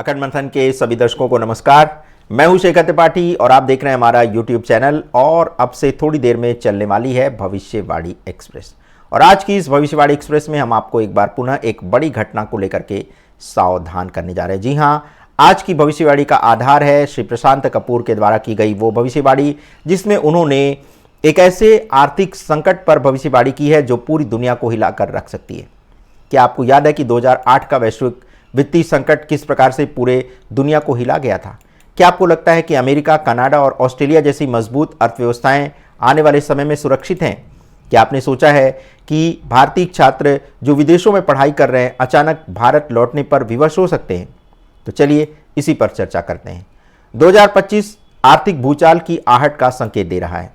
अखंड मंथन के सभी दर्शकों को नमस्कार। मैं हूं शेखर त्रिपाठी और आप देख रहे हैं हमारा यूट्यूब चैनल। और अब से थोड़ी देर में चलने वाली है भविष्यवाणी एक्सप्रेस। और आज की इस भविष्यवाणी एक्सप्रेस में हम आपको एक बार पुनः एक बड़ी घटना को लेकर के सावधान करने जा रहे हैं। जी हां, आज की भविष्यवाणी का आधार है श्री प्रशांत कपूर के द्वारा की गई वो भविष्यवाणी, जिसमें उन्होंने एक ऐसे आर्थिक संकट पर भविष्यवाणी की है जो पूरी दुनिया को हिलाकर रख सकती है। क्या आपको याद है कि 2008 का वैश्विक वित्तीय संकट किस प्रकार से पूरे दुनिया को हिला गया था? क्या आपको लगता है कि अमेरिका, कनाडा और ऑस्ट्रेलिया जैसी मजबूत अर्थव्यवस्थाएं आने वाले समय में सुरक्षित हैं? क्या आपने सोचा है कि भारतीय छात्र जो विदेशों में पढ़ाई कर रहे हैं अचानक भारत लौटने पर विवश हो सकते हैं? तो चलिए इसी पर चर्चा करते हैं। 2025 आर्थिक भूचाल की आहट का संकेत दे रहा है।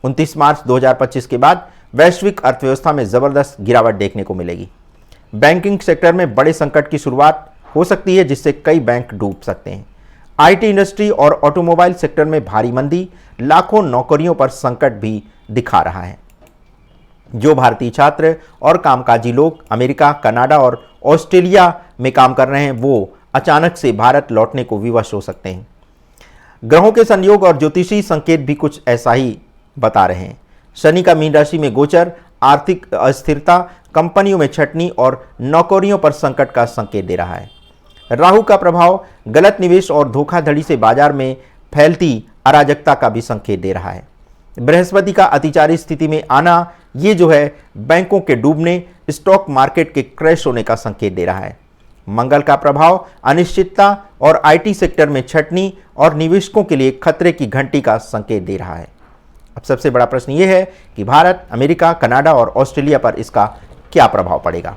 29 मार्च 2025 के बाद वैश्विक अर्थव्यवस्था में जबरदस्त गिरावट देखने को मिलेगी। बैंकिंग सेक्टर में बड़े संकट की शुरुआत हो सकती है, जिससे कई बैंक डूब सकते हैं। आईटी इंडस्ट्री और ऑटोमोबाइल सेक्टर में भारी मंदी लाखों नौकरियों पर संकट भी दिखा रहा है। जो भारतीय छात्र और कामकाजी लोग अमेरिका, कनाडा और ऑस्ट्रेलिया में काम कर रहे हैं वो अचानक से भारत लौटने को विवश हो सकते हैं। ग्रहों के संयोग और ज्योतिषी संकेत भी कुछ ऐसा ही बता रहे हैं। शनि का मीन राशि में गोचर आर्थिक अस्थिरता, कंपनियों में छटनी और नौकरियों पर संकट का संकेत दे रहा है। राहु का प्रभाव गलत निवेश और धोखाधड़ी से बाजार में फैलती अराजकता का भी संकेत दे रहा है। बृहस्पति का अतिचारी स्थिति में आना ये जो है बैंकों के डूबने, स्टॉक मार्केट के क्रैश होने का संकेत दे रहा है। मंगल का प्रभाव अनिश्चितता और आईटी सेक्टर में छटनी और निवेशकों के लिए खतरे की घंटी का संकेत दे रहा है। अब सबसे बड़ा प्रश्न ये है कि भारत, अमेरिका, कनाडा और ऑस्ट्रेलिया पर इसका क्या प्रभाव पड़ेगा?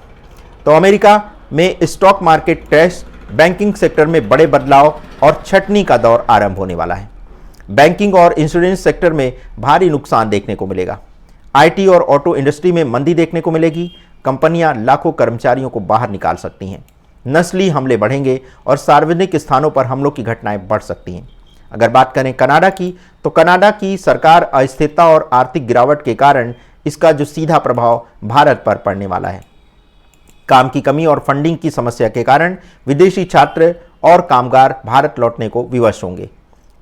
तो अमेरिका में stock market crash, banking sector में बड़े बदलाव और छटनी का दौर आरंभ होने वाला है। बैंकिंग और इंश्योरेंस सेक्टर में भारी नुकसान देखने को मिलेगा। आईटी और ऑटो इंडस्ट्री में मंदी देखने को मिलेगी। कंपनियां लाखों कर्मचारियों को बाहर निकाल सकती हैं। नस्ली हमले बढ़ेंगे और सार्वजनिक स्थानों पर हमलों की घटनाएं बढ़ सकती हैं। अगर बात करें कनाडा की, तो कनाडा की सरकार अस्थिरता और आर्थिक गिरावट के कारण इसका जो सीधा प्रभाव भारत पर पड़ने वाला है। काम की कमी और फंडिंग की समस्या के कारण विदेशी छात्र और कामगार भारत लौटने को विवश होंगे।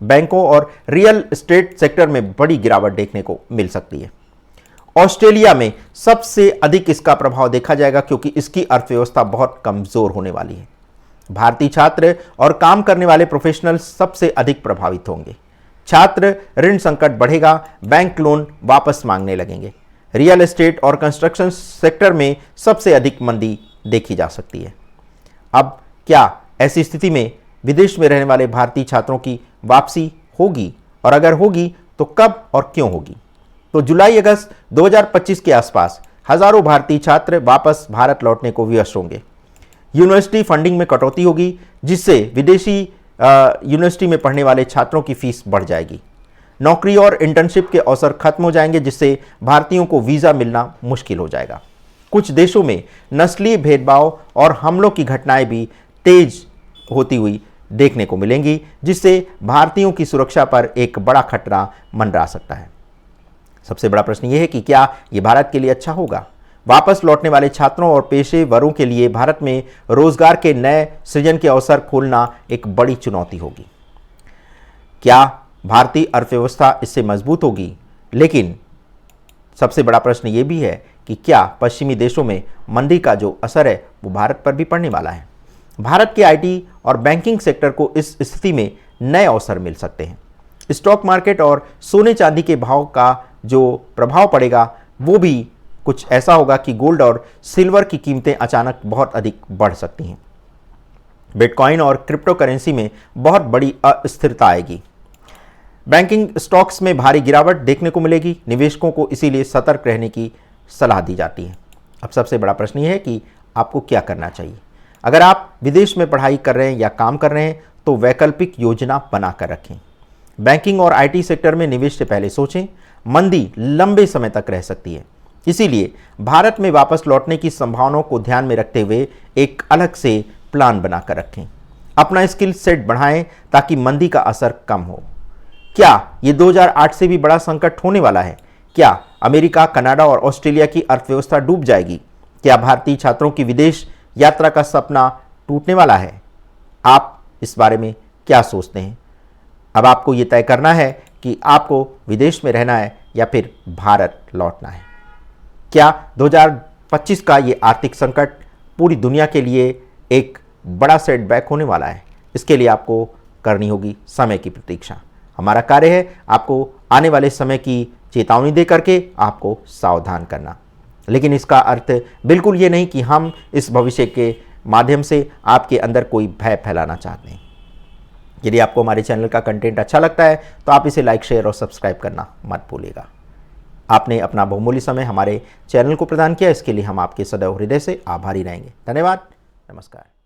बैंकों और रियल एस्टेट सेक्टर में बड़ी गिरावट देखने को मिल सकती है। ऑस्ट्रेलिया में सबसे अधिक इसका प्रभाव देखा जाएगा क्योंकि इसकी अर्थव्यवस्था बहुत कमजोर होने वाली है। भारतीय छात्र और काम करने वाले प्रोफेशनल सबसे अधिक प्रभावित होंगे। छात्र ऋण संकट बढ़ेगा, बैंक लोन वापस मांगने लगेंगे। रियल एस्टेट और कंस्ट्रक्शन सेक्टर में सबसे अधिक मंदी देखी जा सकती है। अब क्या ऐसी स्थिति में विदेश में रहने वाले भारतीय छात्रों की वापसी होगी, और अगर होगी तो कब और क्यों होगी? तो जुलाई-अगस्त 2025 के आसपास हजारों भारतीय छात्र वापस भारत लौटने को विवश होंगे। यूनिवर्सिटी फंडिंग में कटौती होगी, जिससे विदेशी यूनिवर्सिटी में पढ़ने वाले छात्रों की फीस बढ़ जाएगी। नौकरी और इंटर्नशिप के अवसर खत्म हो जाएंगे, जिससे भारतीयों को वीज़ा मिलना मुश्किल हो जाएगा। कुछ देशों में नस्लीय भेदभाव और हमलों की घटनाएं भी तेज होती हुई देखने को मिलेंगी, जिससे भारतीयों की सुरक्षा पर एक बड़ा खतरा मंडरा सकता है। सबसे बड़ा प्रश्न यह है कि क्या ये भारत के लिए अच्छा होगा? वापस लौटने वाले छात्रों और पेशेवरों के लिए भारत में रोजगार के नए सृजन के अवसर खोलना एक बड़ी चुनौती होगी। क्या भारतीय अर्थव्यवस्था इससे मजबूत होगी? लेकिन सबसे बड़ा प्रश्न ये भी है कि क्या पश्चिमी देशों में मंदी का जो असर है वो भारत पर भी पड़ने वाला है? भारत के आईटी और बैंकिंग सेक्टर को इस स्थिति में नए अवसर मिल सकते हैं। स्टॉक मार्केट और सोने चांदी के भाव का जो प्रभाव पड़ेगा वो भी कुछ ऐसा होगा कि गोल्ड और सिल्वर की कीमतें अचानक बहुत अधिक बढ़ सकती हैं। बिटकॉइन और क्रिप्टो करेंसी में बहुत बड़ी अस्थिरता आएगी। बैंकिंग स्टॉक्स में भारी गिरावट देखने को मिलेगी। निवेशकों को इसीलिए सतर्क रहने की सलाह दी जाती है। अब सबसे बड़ा प्रश्न यह है कि आपको क्या करना चाहिए? अगर आप विदेश में पढ़ाई कर रहे हैं या काम कर रहे हैं तो वैकल्पिक योजना बनाकर रखें। बैंकिंग और आईटी सेक्टर में निवेश से पहले सोचें। मंदी लंबे समय तक रह सकती है, इसीलिए भारत में वापस लौटने की संभावनाओं को ध्यान में रखते हुए एक अलग से प्लान बनाकर रखें। अपना स्किल सेट बढ़ाएं ताकि मंदी का असर कम हो। क्या ये 2008 से भी बड़ा संकट होने वाला है? क्या अमेरिका, कनाडा और ऑस्ट्रेलिया की अर्थव्यवस्था डूब जाएगी? क्या भारतीय छात्रों की विदेश यात्रा का सपना टूटने वाला है? आप इस बारे में क्या सोचते हैं। अब आपको ये तय करना है कि आपको विदेश में रहना है या फिर भारत लौटना है। क्या 2025 का ये आर्थिक संकट पूरी दुनिया के लिए एक बड़ा सेटबैक होने वाला है? इसके लिए आपको करनी होगी समय की प्रतीक्षा। हमारा कार्य है आपको आने वाले समय की चेतावनी दे करके आपको सावधान करना, लेकिन इसका अर्थ बिल्कुल ये नहीं कि हम इस भविष्य के माध्यम से आपके अंदर कोई भय फैलाना चाहते हैं। यदि आपको हमारे चैनल का कंटेंट अच्छा लगता है तो आप इसे लाइक, शेयर और सब्सक्राइब करना मत भूलिएगा। आपने अपना बहुमूल्य समय हमारे चैनल को प्रदान किया, इसके लिए हम आपके सदैव हृदय से आभारी रहेंगे। धन्यवाद। नमस्कार।